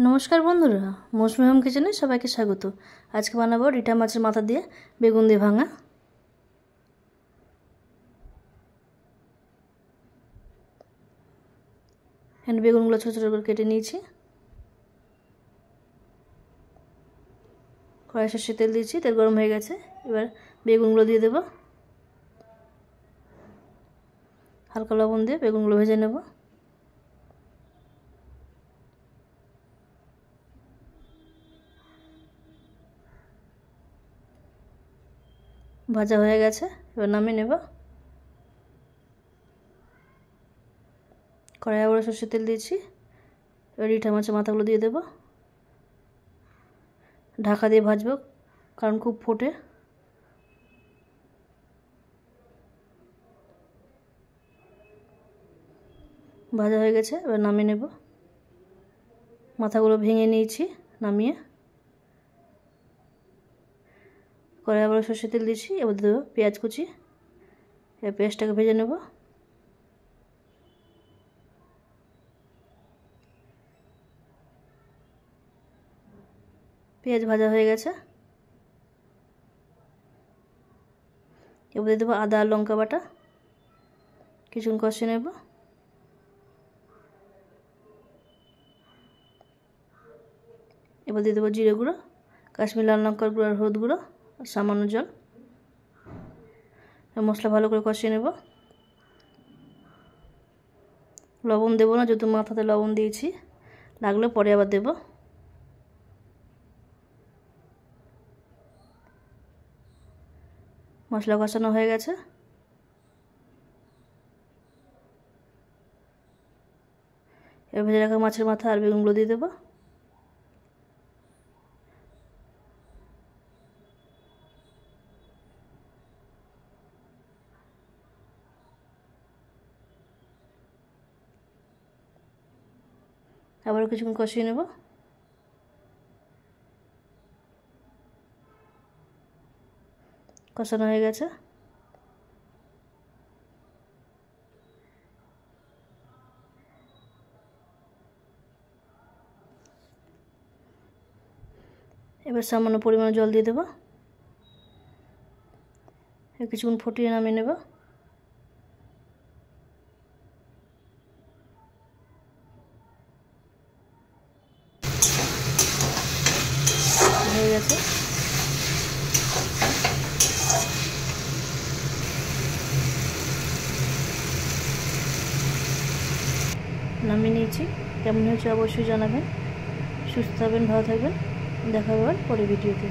নমস্কার বন্ধুরা, মৌসুমি হোম কিচেনে সবাইকে স্বাগত। আজকে বানাবো রিঠা মাছের মাথা দিয়ে বেগুন দিয়ে ভাঙা। এখানে বেগুনগুলো ছোটো ছোটো করে কেটে নিয়েছি। কড়াই সর্ষের তেল দিয়েছি, তেল গরম হয়ে গেছে। এবার বেগুনগুলো দিয়ে দেবো। হালকা লবণ দিয়ে বেগুনগুলো ভেজে নেব। ভাজা হয়ে গেছে, এবার নামিয়ে নেব। কড়াই আবার সর্ষের তেল দিয়েছি। এবার রিঠা মাছের মাথাগুলো দিয়ে দেব। ঢাকা দিয়ে ভাজবো, কারণ খুব ফোটে। ভাজা হয়ে গেছে, এবার নামিয়ে নেব। মাথাগুলো ভেঙে নিয়েছি, নামিয়ে। কড়াই আবার সর্ষের তেল দিয়েছি। এবার দেবো পেঁয়াজ কুচি। এবার পেঁয়াজটাকে ভেজে নেব। পেঁয়াজ ভাজা হয়ে গেছে, এবার দিয়ে দেবো আদা আর লঙ্কা বাটা। কিছুক্ষণ কষিয়ে নেব। এবার দিয়ে দেবো জিরে গুঁড়ো, কাশ্মীর লাল লঙ্কার গুঁড়ো আর হলুদ গুঁড়ো আর সামান্য জল। মশলা ভালো করে কষিয়ে নেব। লবণ দেবো না, যেহেতু মাথাতে লবণ দিয়েছি, লাগলে পরে আবার দেব। মশলা কষানো হয়ে গেছে, এবার ভেজে রাখা মাছের মাথা আর বেগুনগুলো দিয়ে দেবো। আবারও কিছুক্ষণ কষিয়ে নেব। কষানো হয়ে গেছে, এবার সামান্য পরিমাণে জল দিয়ে দেবো। কিছুক্ষণ ফুটিয়ে নামিয়ে নেব। হয়ে গেছে, নামিয়ে নিয়েছি। কেমন হয়েছে অবশ্যই জানাবেন। সুস্থ থাকবেন, ভালো থাকবেন। দেখা হবে পরের ভিডিওতে।